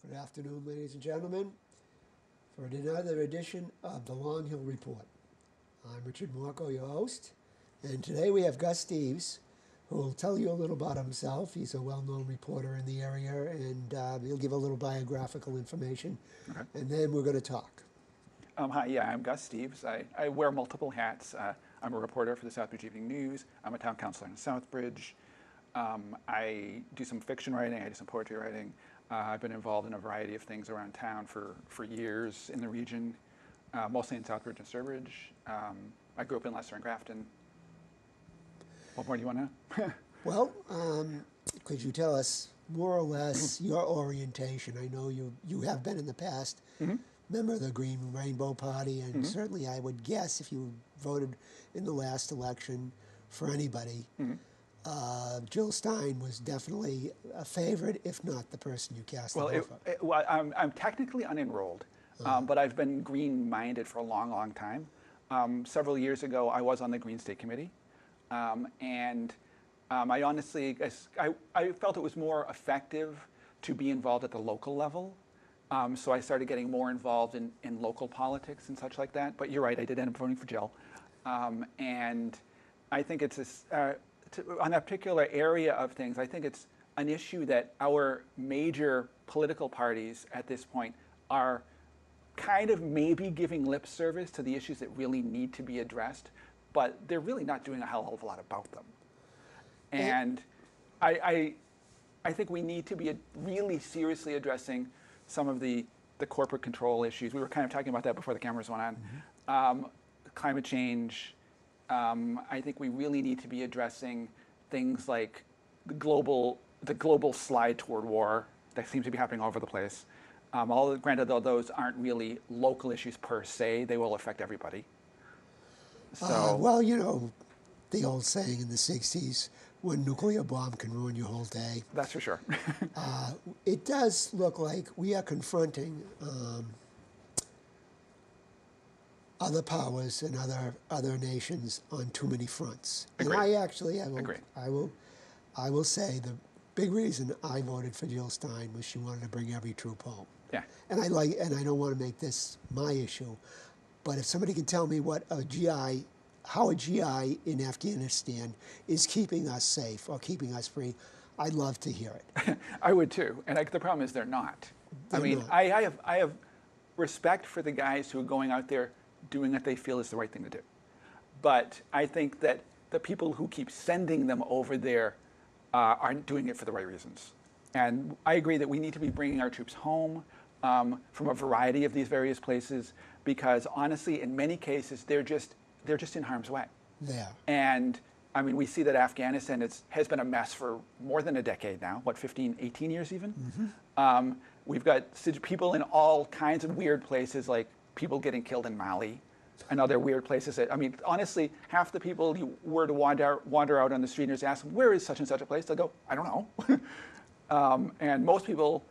Good afternoon, ladies and gentlemen, for another edition of the Long Hill Report. I'm Richard Morchoe, your host, and today we have Gus Steeves, who will tell you a little about himself. He's a well-known reporter in the area, and he'll give a little biographical information, Okay. and then we're going to talk. Hi, I'm Gus Steeves. I wear multiple hats. I'm a reporter for the Southbridge Evening News. I'm a town councilor in Southbridge. I do some fiction writing. I do some poetry writing. I've been involved in a variety of things around town for years in the region, mostly in Southbridge and Sturbridge. I grew up in Leicester and Grafton. What more do you want to know? Well, could you tell us more or less your orientation? I know you have been in the past member of the Green Rainbow Party, and certainly I would guess if you voted in the last election for anybody, Jill Stein was definitely a favorite, if not the person you cast the vote for. I'm technically unenrolled, but I've been green-minded for a long, long time. Several years ago, I was on the Green State Committee, and I honestly, I felt it was more effective to be involved at the local level. So I started getting more involved in local politics and such like that. But you're right, I did end up voting for Jill. And I think it's on that particular area of things, I think it's an issue that our major political parties at this point are kind of maybe giving lip service to the issues that really need to be addressed, but they're really not doing a hell of a lot about them. And I think we need to be really seriously addressing some of the corporate control issues. We were kind of talking about that before the cameras went on. Climate change. I think we really need to be addressing things like the global slide toward war that seems to be happening all over the place. Granted, though, those aren't really local issues per se. They will affect everybody. So, Well, you know, the old saying in the 60s, one nuclear bomb can ruin your whole day. that's for sure. It does look like we are confronting other powers and other nations on too many fronts. Agreed. And Agreed. I will say the big reason I voted for Jill Stein was she wanted to bring every troop home. Yeah. And I don't want to make this my issue, but if somebody can tell me how a GI in Afghanistan is keeping us safe or keeping us free, I'd love to hear it. I would too. And the problem is they're not. They're not. I have respect for the guys who are going out there doing what they feel is the right thing to do. But I think that the people who keep sending them over there aren't doing it for the right reasons. And I agree that we need to be bringing our troops home from a variety of these various places because honestly, in many cases, they're just in harm's way. Yeah. And I mean, we see that Afghanistan has been a mess for more than a decade now, 15, 18 years even? We've got people in all kinds of weird places, like people getting killed in Mali and other weird places. Honestly, half the people you were to wander out on the street and just ask them, where is such and such a place? They'll go, I don't know. And most people,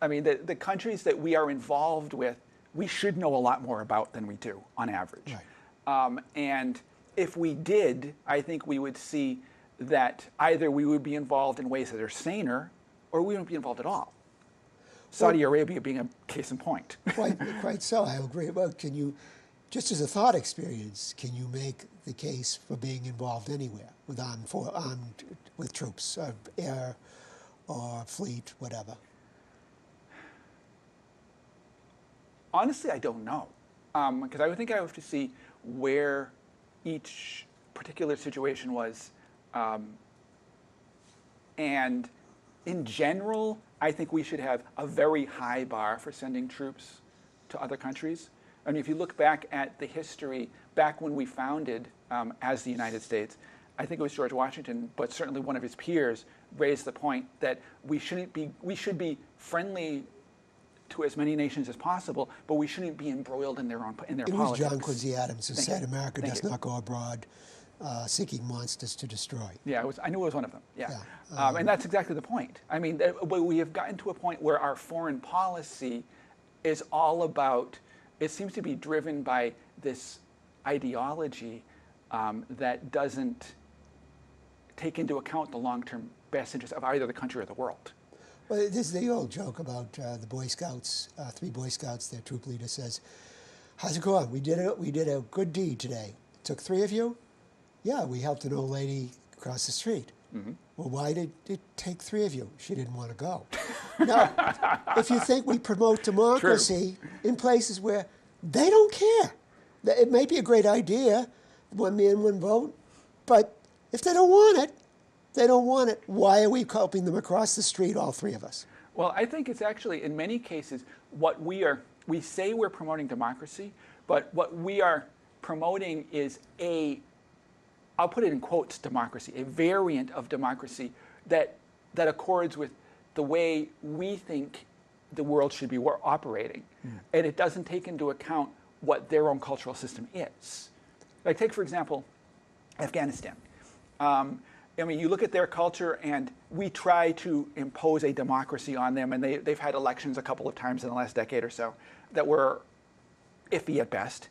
the countries that we are involved with, we should know a lot more about than we do on average. Right. And if we did, I think we would see that either we would be involved in ways that are saner or we wouldn't be involved at all. Saudi Arabia being a case in point. Quite so, I agree. Well, can you, just as a thought experience, can you make the case for being involved anywhere with troops, air or fleet, whatever? Honestly, I don't know, because I would think I would have to see where each particular situation was. And in general, I think we should have a very high bar for sending troops to other countries. I mean, if you look back at the history, back when we founded as the United States, I think it was George Washington, but certainly one of his peers, raised the point that we should be friendly to as many nations as possible, but we shouldn't be embroiled in their politics. It was John Quincy Adams who said, "America does you. not go abroad seeking monsters to destroy." Yeah, I knew it was one of them. Yeah, and that's exactly the point. I mean, we have gotten to a point where our foreign policy is all about. It seems to be driven by this ideology that doesn't take into account the long-term best interest of either the country or the world. Well, this is the old joke about the Boy Scouts, 3 Boy Scouts, their troop leader says, how's it going? We did a good deed today. Took 3 of you? Yeah, we helped an old lady across the street. Mm-hmm. Well, why did it take 3 of you? She didn't want to go. Now, if you think we promote democracy in places where they don't care, it may be a great idea, 1 man, 1 vote, but if they don't want it, they don't want it. Why are we helping them across the street, all 3 of us? Well, I think it's actually, in many cases, what we say we're promoting democracy, but what we are promoting is I'll put it in quotes, democracy, a variant of democracy that accords with the way we think the world should be operating. And it doesn't take into account what their own cultural system is. Like take, for example, Afghanistan. I mean, you look at their culture, and we try to impose a democracy on them, and they've had elections a couple of times in the last decade or so that were iffy at best.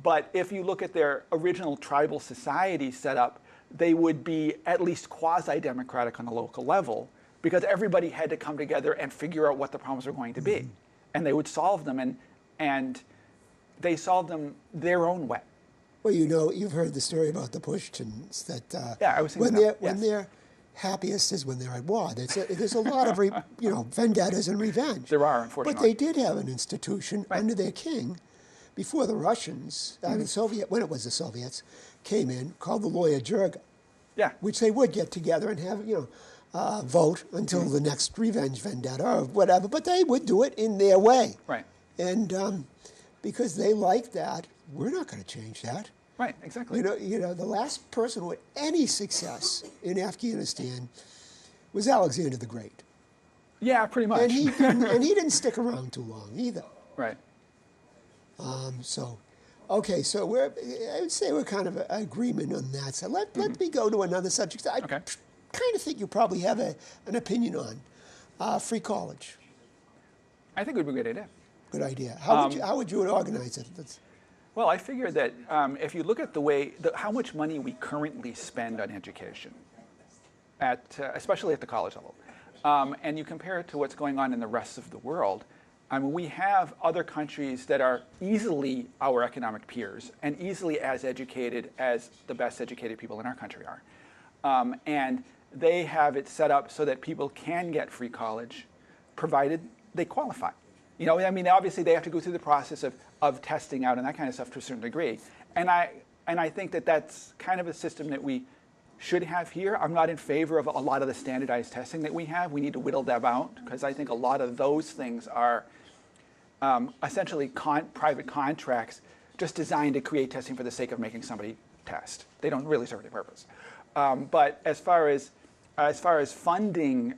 But if you look at their original tribal society setup, they would be at least quasi-democratic on the local level, because everybody had to come together and figure out what the problems were going to be. And they would solve them, and they solved them their own way. Well, you know, you've heard the story about the Pushtins that I was thinking when they're happiest is when they're at war. There's a lot of vendettas and revenge. There are, unfortunately. But they did have an institution under their king before the Russians, when it was the Soviets, came in, called the Loya Jirga. Yeah. Which they would get together and have, vote until the next revenge vendetta or whatever, but they would do it in their way. Right. And because they liked that, we're not going to change that. Right, exactly. The last person with any success in Afghanistan was Alexander the Great. Yeah, pretty much. And he didn't stick around too long either. Right. So I would say we're kind of in agreement on that. So let me go to another subject. I kind of think you probably have an opinion on free college. I think it would be a good idea. Good idea. How would you organize it? Well, I figure that if you look at how much money we currently spend on education, especially at the college level, and you compare it to what's going on in the rest of the world, I mean, we have other countries that are easily our economic peers and easily as educated as the best educated people in our country are. And they have it set up so that people can get free college, provided they qualify. I mean, obviously they have to go through the process of testing out and that kind of stuff to a certain degree. And I think that that's kind of a system that we should have here. I'm not in favor of a lot of the standardized testing that we have. We need to whittle them out, because I think a lot of those things are essentially private contracts just designed to create testing for the sake of making somebody test. They don't really serve any purpose. But as far as funding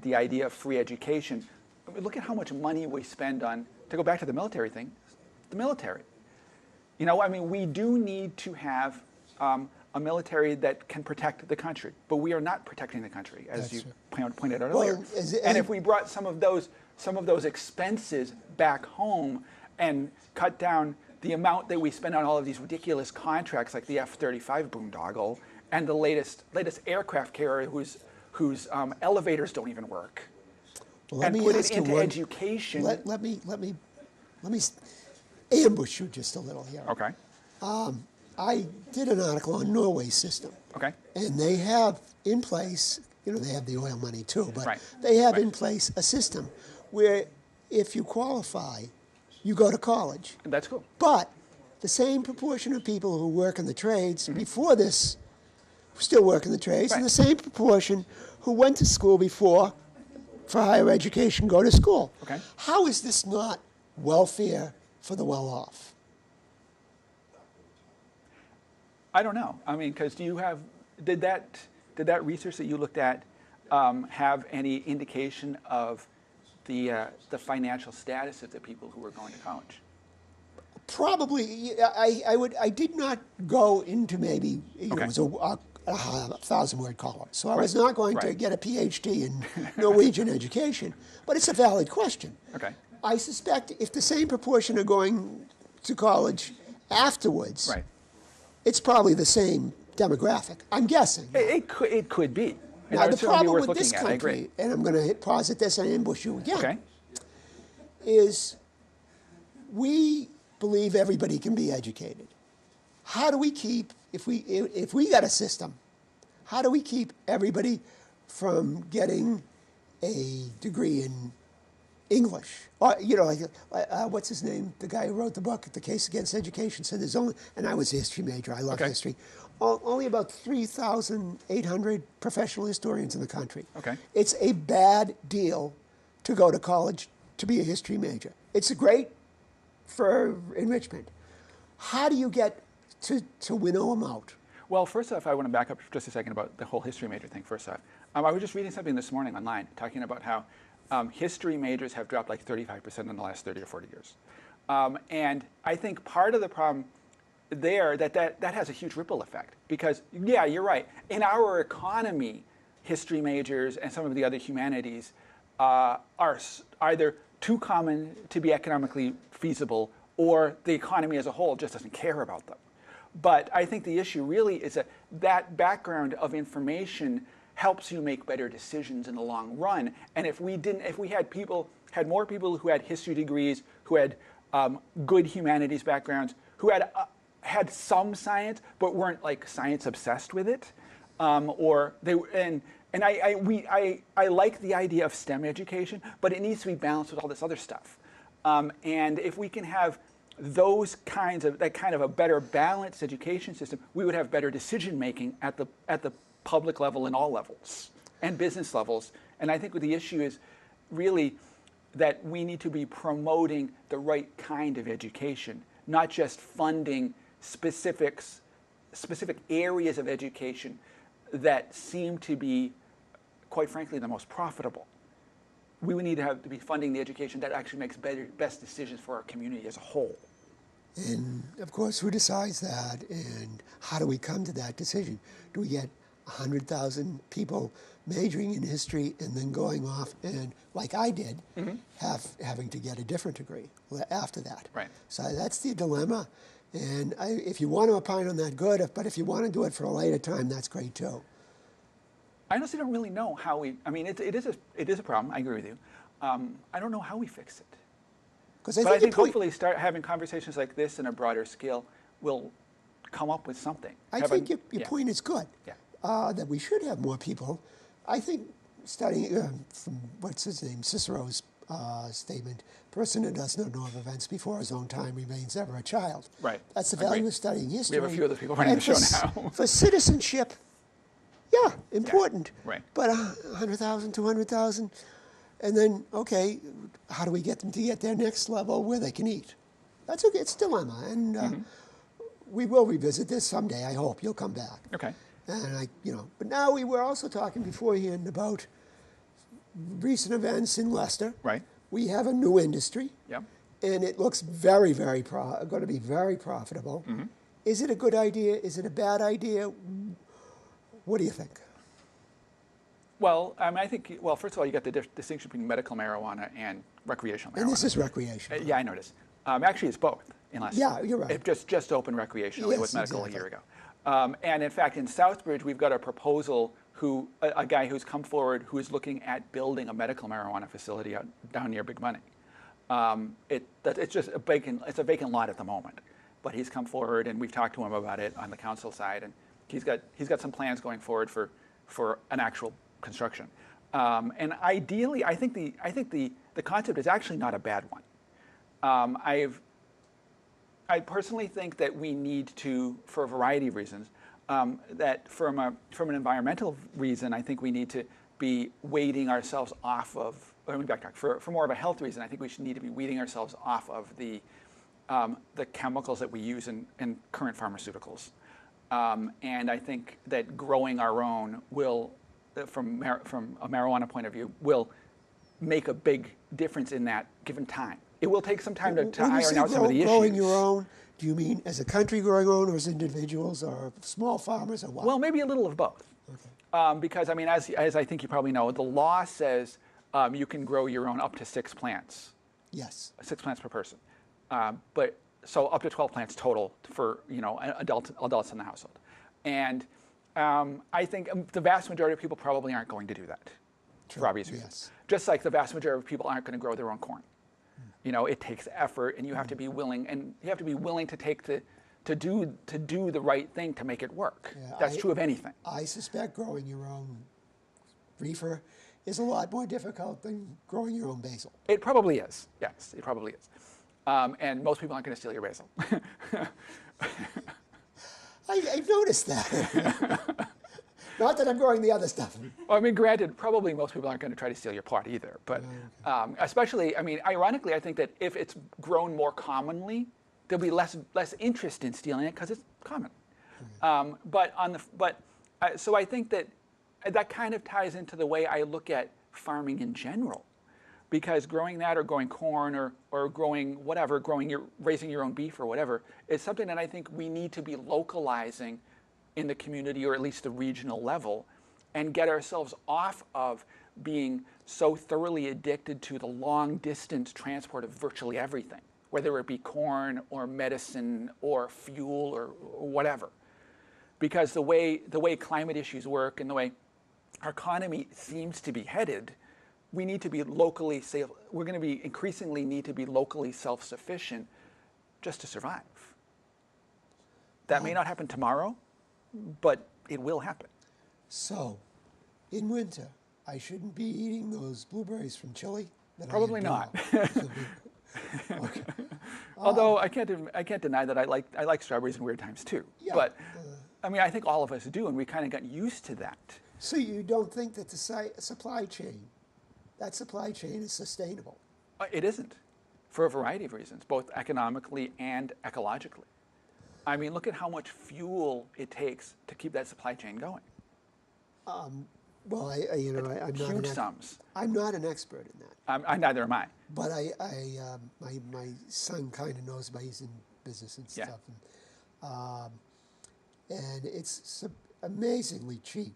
the idea of free education, look at how much money we spend on, to go back to the military thing, the military. I mean, we do need to have a military that can protect the country, but we are not protecting the country, as you pointed out earlier. And if we brought some of those expenses back home and cut down the amount that we spend on all of these ridiculous contracts like the F-35 boondoggle and the latest aircraft carrier whose elevators don't even work, well, and put it into education. Let me ambush you just a little here. Okay. I did an article on Norway's system. Okay. And they have in place, they have the oil money too, but they have in place a system where if you qualify, you go to college. That's cool. But the same proportion of people who work in the trades before this still work in the trades, and the same proportion who went to school before for higher education go to school. Okay. How is this not welfare for the well-off? I don't know. I mean, because did that research that you looked at have any indication of the financial status of the people who were going to college? Probably. I did not go into maybe it was a 1,000-word column, so I was not going to get a PhD in Norwegian education. But it's a valid question. Okay. I suspect if the same proportion are going to college afterwards, it's probably the same demographic. I'm guessing. It could be. And Now, that would the certainly be problem worth with this looking at. I agree. country, and I'm going to posit this and ambush you again, Okay. is we believe everybody can be educated. How do we keep, if we got a system, how do we keep everybody from getting a degree in English? Or, you know, what's his name? The guy who wrote the book, The Case Against Education, said there's only, and I was a history major, I love Okay. history, only about 3,800 professional historians in the country. Okay. It's a bad deal to go to college to be a history major. It's great for enrichment. How do you get to winnow them out? Well, first off, I want to back up just a second about the whole history major thing. First off, I was just reading something this morning online talking about how history majors have dropped like 35% in the last 30 or 40 years. And I think part of the problem there, that has a huge ripple effect. Because, yeah, you're right. In our economy, history majors and some of the other humanities are either too common to be economically feasible, or the economy as a whole just doesn't care about them. But I think the issue really is that background of information helps you make better decisions in the long run. And if we had more people who had history degrees, who had good humanities backgrounds, who had some science but weren't like science obsessed with it, or they and I like the idea of STEM education, but it needs to be balanced with all this other stuff. And if we can have that kind of a better balanced education system, we would have better decision making at the public level and all levels and business levels. And I think the issue is really that we need to be promoting the right kind of education, not just funding specific areas of education that seem to be, quite frankly, the most profitable. We would need to be funding the education that actually makes best decisions for our community as a whole. And of course, who decides that, and how do we come to that decision? Do we get 100,000 people majoring in history and then going off and, like I did, having to get a different degree after that? Right. So that's the dilemma. And if you want to opine on that, good. But if you want to do it for a later time, that's great too. I honestly don't really know how we. I mean, it is a problem. I agree with you. I don't know how we fix it. But I think hopefully start having conversations like this in a broader scale will come up with something. I think your point is good. Yeah. That we should have more people. I think studying from what's his name, Cicero's statement: "Person who does not know of events before his own time remains ever a child." Right. That's the value of studying history. We have a few other people running the show now. For citizenship, yeah, important. Yeah, right. But 100,000, 200,000, and then, okay, how do we get them to get their next level where they can eat? That's okay. It's a dilemma, and we will revisit this someday. I hope you'll come back. Okay. And but now we were also talking beforehand about recent events in Leicester. Right. We have a new industry. Yeah. And it looks very, very going to be very profitable. Is it a good idea? Is it a bad idea? What do you think? Well, I mean, I think, first of all, you got the distinction between medical marijuana and recreational marijuana. And this is recreational. Yeah, I noticed. Actually, it's both in Leicester. Yeah, you're right. It just opened recreationally. It was medical exactly. a year ago. And in fact, in Southbridge, we've got a proposal a guy who's come forward who is looking at building a medical marijuana facility down near Big Money. It's just a vacant lot at the moment, but he's come forward and we've talked to him about it on the council side, and he's got some plans going forward for an actual construction. And ideally, I think the concept is actually not a bad one. I personally think that we need to, for a variety of reasons, that from an environmental reason, I think we need to be weeding ourselves off of, let me backtrack, for more of a health reason, I think we should need to be weeding ourselves off of the chemicals that we use in current pharmaceuticals. And I think that growing our own will, from a marijuana point of view, will make a big difference in that given time. It will take some time to iron out some of the issues. Growing your own, do you mean as a country growing your own, or as individuals, or small farmers, or what? Well, maybe a little of both. Okay. Because, I mean, as I think you probably know, the law says you can grow your own up to 6 plants. Yes. 6 plants per person. So up to 12 plants total for adults in the household. And I think the vast majority of people probably aren't going to do that for obvious reasons. Yes. Just like the vast majority of people aren't going to grow their own corn. You know, it takes effort, and you have to be willing, to take to do the right thing to make it work. Yeah, That's true of anything. I suspect growing your own reefer is a lot more difficult than growing your own basil. It probably is. Yes, it probably is. And most people aren't going to steal your basil. I've noticed that. Not that I'm growing the other stuff. Well, I mean, granted, probably most people aren't going to try to steal your plot either. But especially, I mean, ironically, I think that if it's grown more commonly, there'll be less interest in stealing it because it's common. So I think that kind of ties into the way I look at farming in general, because growing that or growing corn or growing whatever, raising your own beef or whatever, is something that I think we need to be localizing in the community, or at least the regional level, and get ourselves off of being so thoroughly addicted to the long distance transport of virtually everything, whether it be corn or medicine or fuel or whatever. Because the way climate issues work and the way our economy seems to be headed, we need to be locally safe. We're going to be increasingly need to be locally self-sufficient just to survive. That may not happen tomorrow, but it will happen. So, in winter, I shouldn't be eating those blueberries from Chile? Probably not. Okay. Although I can't deny that I like strawberries in weird times too. Yeah, But I mean, I think all of us do, and we kind of got used to that. So you don't think that the supply chain is sustainable? It isn't, for a variety of reasons, both economically and ecologically. I mean, look at how much fuel it takes to keep that supply chain going. Well, I'm not huge sums. I'm not an expert in that. Neither am I. But my son kind of knows about, he's in business and stuff, and it's amazingly cheap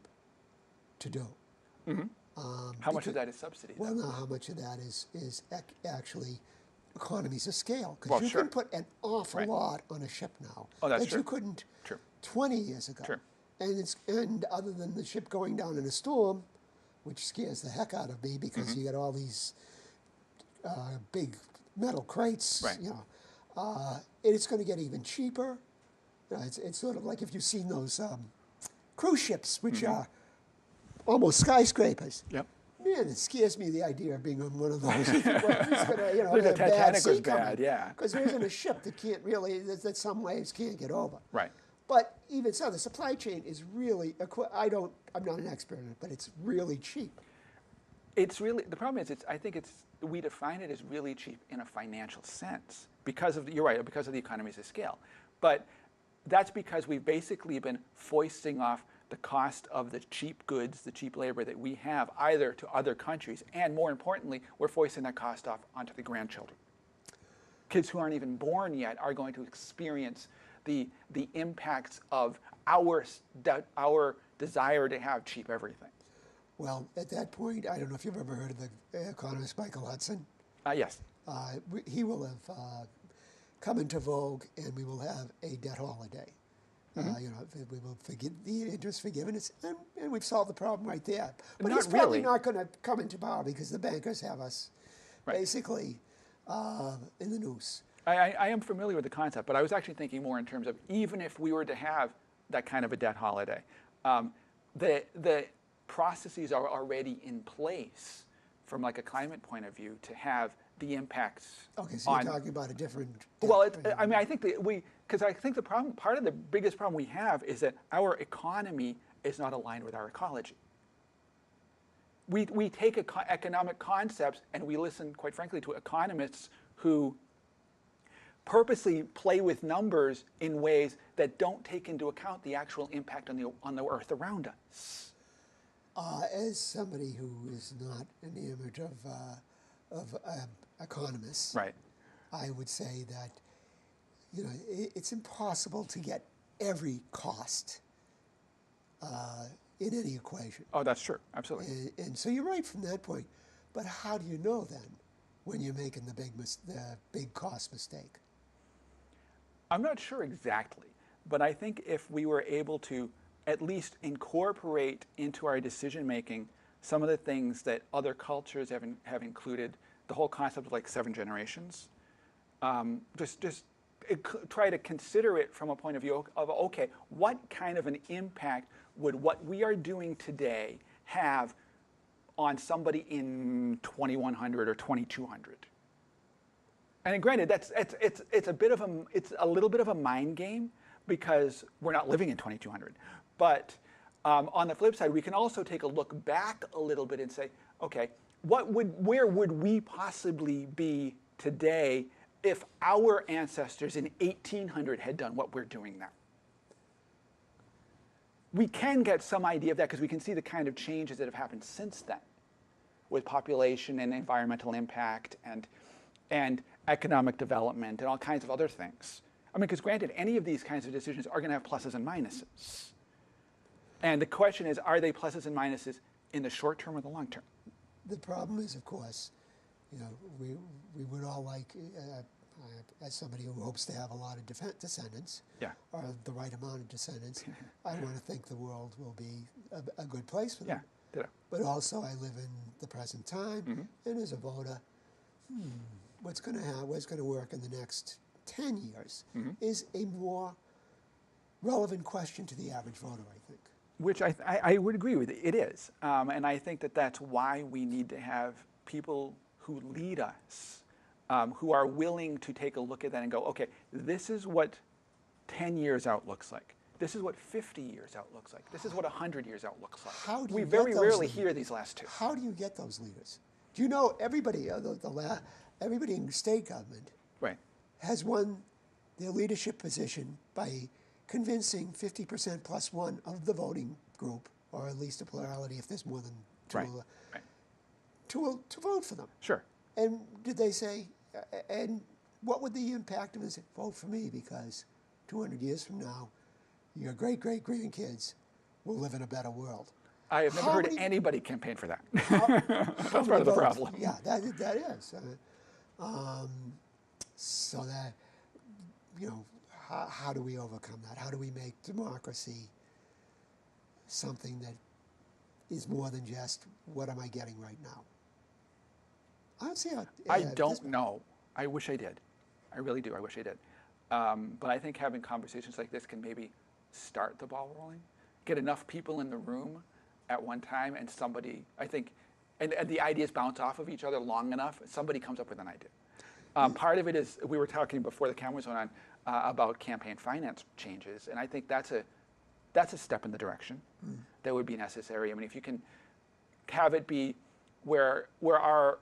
to do. Mm-hmm. How much of that is subsidy? Well, no, how much of that is actually economies of scale? Because you can put an awful lot on a ship now that you couldn't 20 years ago. True. And other than the ship going down in a storm, which scares the heck out of me because you got all these big metal crates, it's going to get even cheaper. It's sort of like if you've seen those cruise ships, which are almost skyscrapers. Yep. Man, it scares me, the idea of being on one of those. Who's gonna, the Titanic was bad, because there isn't a ship that can't really, that some waves can't get over. Right. But even so, the supply chain is really, I'm not an expert in it, but it's really cheap. It's really, the problem is, we define it as really cheap in a financial sense because of, you're right, because of the economies of scale. But that's because we've basically been foisting off the cost of the cheap goods, the cheap labor that we have, either to other countries, and more importantly, we're foisting that cost off onto the grandchildren. Kids who aren't even born yet are going to experience the impacts of our desire to have cheap everything. Well, at that point, I don't know if you've ever heard of the economist Michael Hudson. Yes. He will have come into vogue, and we will have a debt holiday. We will forgive the interest forgiveness, and we've solved the problem right there. But he's probably not going to come into power because the bankers have us basically in the noose. I am familiar with the concept, but I was actually thinking more in terms of even if we were to have that kind of a debt holiday, the processes are already in place from like a climate point of view to have the impacts. Okay, so you're talking about a different. Well, I mean, I think that because I think the problem, part of the biggest problem we have is that our economy is not aligned with our ecology. We take economic concepts and we listen, quite frankly, to economists who purposely play with numbers in ways that don't take into account the actual impact on the earth around us. As somebody who is not enamored of economists, right, I would say that it's impossible to get every cost in any equation. Oh, that's true, absolutely. And so you're right from that point. But how do you know then when you're making the big cost mistake? I'm not sure exactly, but I think if we were able to at least incorporate into our decision making some of the things that other cultures have included, the whole concept of like 7 generations. Try to consider it from a point of view of, okay, what kind of an impact would what we are doing today have on somebody in 2100 or 2200? And granted, it's a little bit of a mind game because we're not living in 2200. But on the flip side, we can also take a look back a little bit and say, okay, where would we possibly be today if our ancestors in 1800 had done what we're doing now? We can get some idea of that because we can see the kind of changes that have happened since then with population and environmental impact and economic development and all kinds of other things. I mean, because granted, any of these kinds of decisions are going to have pluses and minuses. And the question is, are they pluses and minuses in the short term or the long term? The problem is, of course, you know, we would all like, as somebody who hopes to have a lot of descendants, yeah, or the right amount of descendants, I want to think the world will be a good place for them. Yeah, ditto. But also, I live in the present time, and as a voter, what's going to work in the next 10 years is a more relevant question to the average voter, I think. Which I would agree with. It is. And I think that that's why we need to have people who lead us, who are willing to take a look at that and go, okay, this is what 10 years out looks like. This is what 50 years out looks like. This is what 100 years out looks like. How do you we get very those rarely leaders? hear these last two. How do you get those leaders? Do you know everybody, everybody in state government Right. has won their leadership position by convincing 50% plus one of the voting group, or at least a plurality if there's more than two, Right. to vote for them. Sure. And did they say, and what would the impact of it? Vote for me because 200 years from now, your great-great-grandkids will live in a better world. I have never heard anybody campaign for that. That's part of the votes? problem. Yeah, that is. So that, you know, how do we overcome that? How do we make democracy something that is more than just what am I getting right now? I don't see how. I don't know. I wish I did. I really do. I wish I did. But I think having conversations like this can maybe start the ball rolling. Get enough people in the room at one time, and somebody, I think, and the ideas bounce off of each other long enough, somebody comes up with an idea. Part of it is, we were talking before the cameras went on about campaign finance changes, and I think that's a step in the direction that would be necessary. I mean, if you can have it be where our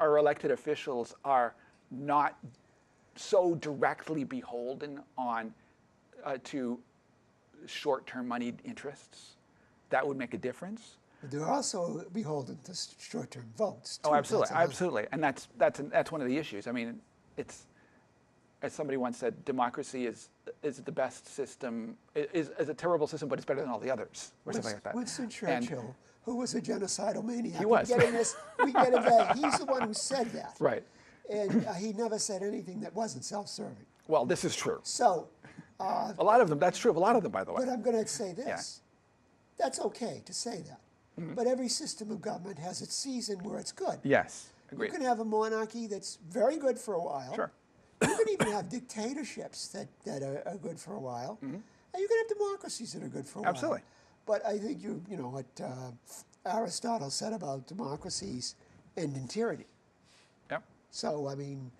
elected officials are not so directly beholden on to short-term moneyed interests, that would make a difference. But they're also beholden to short-term votes. Too. Oh, absolutely, absolutely, and that's one of the issues. I mean, it's, as somebody once said, democracy is the best system, is a terrible system, but it's better than all the others, or something like that. Winston Churchill, who was a genocidal maniac. He was. We get into that. He's the one who said that. Right. And he never said anything that wasn't self-serving. Well, this is true. So. A lot of them, that's true of a lot of them, by the way. But I'm going to say this. Yeah. That's okay to say that. But every system of government has its season where it's good. Yes, agreed. You can have a monarchy that's very good for a while. Sure. You can even have dictatorships that are good for a while. And you can have democracies that are good for a while. Absolutely. But I think you know what Aristotle said about democracies end in tyranny. Yep. So, I mean,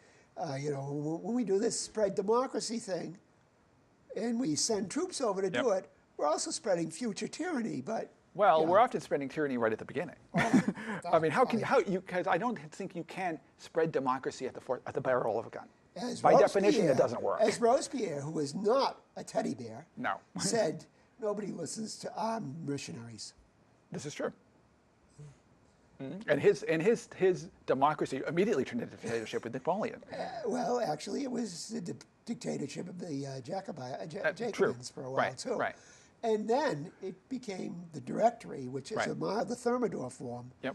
you know, when we do this spread democracy thing and we send troops over to do it, we're also spreading future tyranny, but... Well, yeah. we're often spreading tyranny right at the beginning. I mean, because I don't think you can spread democracy at the barrel of a gun. By definition, it doesn't work. As Robespierre, who is not a teddy bear, No. said, nobody listens to armed missionaries. This is true. And his democracy immediately turned into dictatorship with Napoleon. Well, actually, it was the dictatorship of the Jacobins True. for a while, too. Right. And then it became the Directory, which is the Thermidor form. Yep.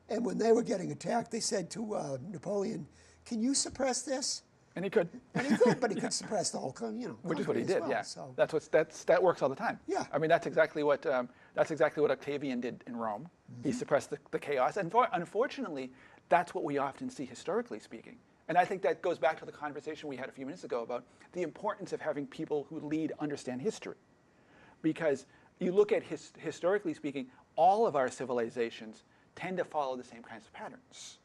And when they were getting attacked, they said to Napoleon, can you suppress this? And he could. And he could, but he could suppress the whole, Which is what he country as did. well, Yeah. So. That works all the time. Yeah. I mean, that's exactly what Octavian did in Rome. He suppressed the chaos, and unfortunately, that's what we often see historically speaking. And I think that goes back to the conversation we had a few minutes ago about the importance of having people who lead understand history, because you look at historically speaking, all of our civilizations tend to follow the same kinds of patterns.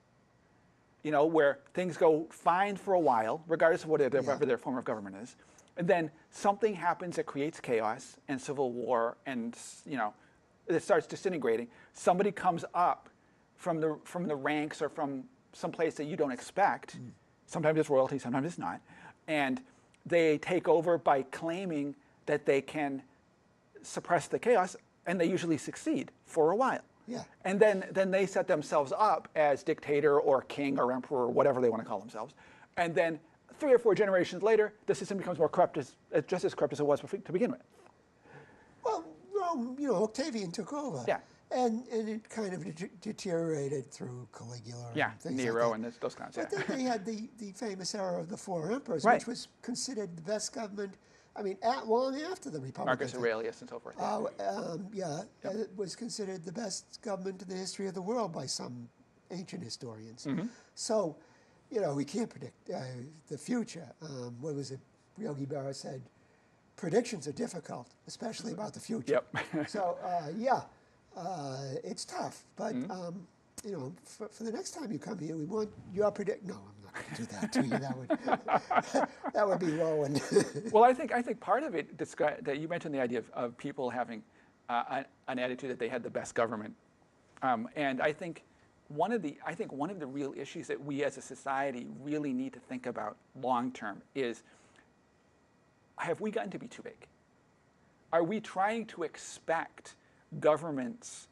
Where things go fine for a while, regardless of whatever their form of government is, and then something happens that creates chaos and civil war, and it starts disintegrating. Somebody comes up from the ranks or from some place that you don't expect. Sometimes it's royalty, sometimes it's not, and they take over by claiming that they can suppress the chaos, and they usually succeed for a while. Yeah. And then they set themselves up as dictator or king or emperor or whatever they want to call themselves. And then 3 or 4 generations later, the system becomes more corrupt, just as corrupt as it was to begin with. Well, Rome, Octavian took over. Yeah. And it kind of deteriorated through Caligula and things Nero like that. and those kinds. But then they had the famous era of the 4 emperors, Right. which was considered the best government. I mean, long after the Republic. Marcus Aurelius and so forth. It was considered the best government in the history of the world by some ancient historians. So, we can't predict the future. What was it? Yogi Berra said, predictions are difficult, especially about the future. Yep. So, it's tough. But, for the next time you come here, we want your predict. No, I'm not going to do that to you. That would be low. And Well, I think part of it that you mentioned the idea of people having an attitude that they had the best government, and I think one of the real issues that we as a society really need to think about long term is, have we gotten to be too big? Are we trying to expect governments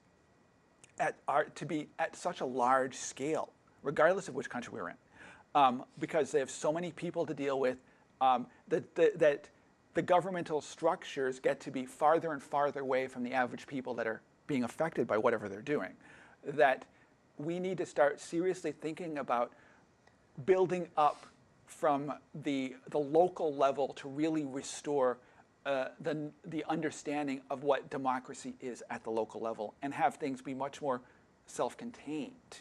to be at such a large scale, regardless of which country we're in, because they have so many people to deal with, that the governmental structures get to be farther and farther away from the average people that are being affected by whatever they're doing, that we need to start seriously thinking about building up from the local level to really restore the understanding of what democracy is at the local level, and have things be much more self-contained,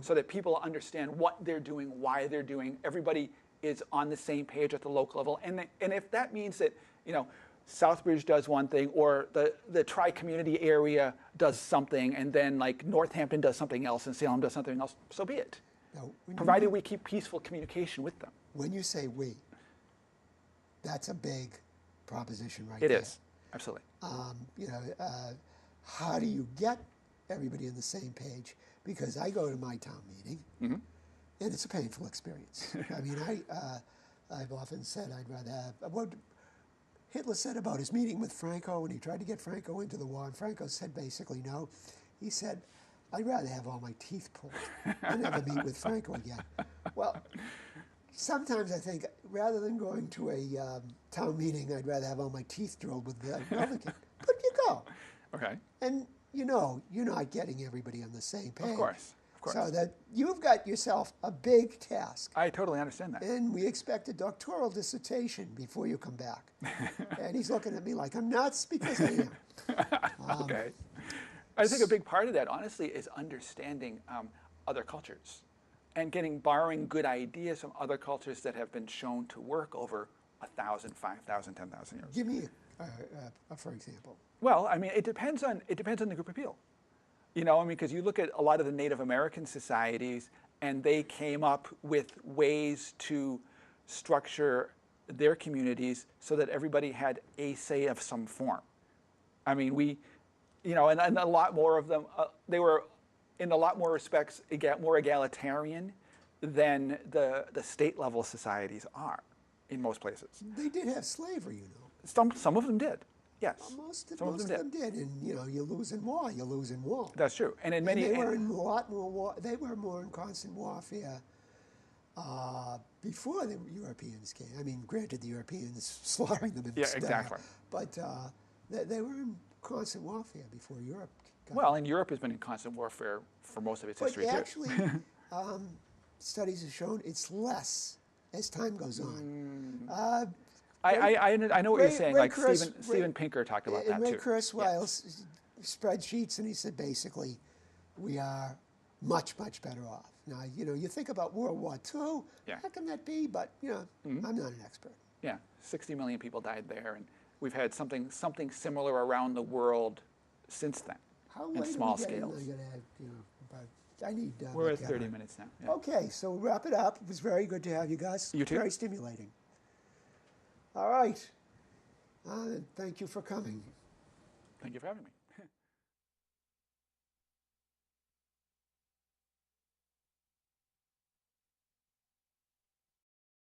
so that people understand what they're doing, why they're doing. Everybody is on the same page at the local level, and if that means that Southbridge does one thing, or the tri-community area does something, and then like Northampton does something else, and Salem does something else, so be it. Now, provided we keep peaceful communication with them. When you say we, that's a big proposition right there. It is, absolutely. How do you get everybody on the same page? Because I go to my town meeting, and it's a painful experience. I mean, I've often said I'd rather have what Hitler said about his meeting with Franco when he tried to get Franco into the war, and Franco said basically no. He said, I'd rather have all my teeth pulled than ever meet with Franco again. Well, sometimes I think rather than going to a town meeting, I'd rather have all my teeth drilled with the Republican. But you go. Okay. And you're not getting everybody on the same page. Of course. So that you've got yourself a big task. I totally understand that. And we expect a doctoral dissertation before you come back. And he's looking at me like I'm nuts, because I am. Okay. I think a big part of that, honestly, is understanding other cultures and borrowing good ideas from other cultures that have been shown to work over 1,000, 5,000, 10,000 years. Give me for example. Well, I mean, it depends on the group of people. Because you look at a lot of the Native American societies, and they came up with ways to structure their communities so that everybody had a say of some form. I mean, and a lot more of them, they were, in a lot more respects, more egalitarian than the state-level societies are in most places. They did have slavery, Some of them did. Yes, most of them did, and you lose in war. You lose in war. That's true, and in many they were in a lot more war. They were more in constant warfare before the Europeans came. I mean, granted, the Europeans slaughtering them. Exactly. But they were in constant warfare before Europe. And Europe has been in constant warfare for most of its history too. But actually, studies have shown it's less as time goes on. I know what you're saying. Ray Like Chris- Steven Pinker talked about And that Ray too. Kurzweil's spreadsheets, and he said basically, we are much, much better off. Now, you think about World War II, Yeah. how can that be? But, I'm not an expert. Yeah, 60 million people died there, and we've had something similar around the world since then, How in late small are we getting? scales. I need... We're my at 30 camera. minutes now. Yeah. Okay, so we'll wrap it up. It was very good to have you guys. You too. Very stimulating. All right. Thank you for coming. Thank you for having me.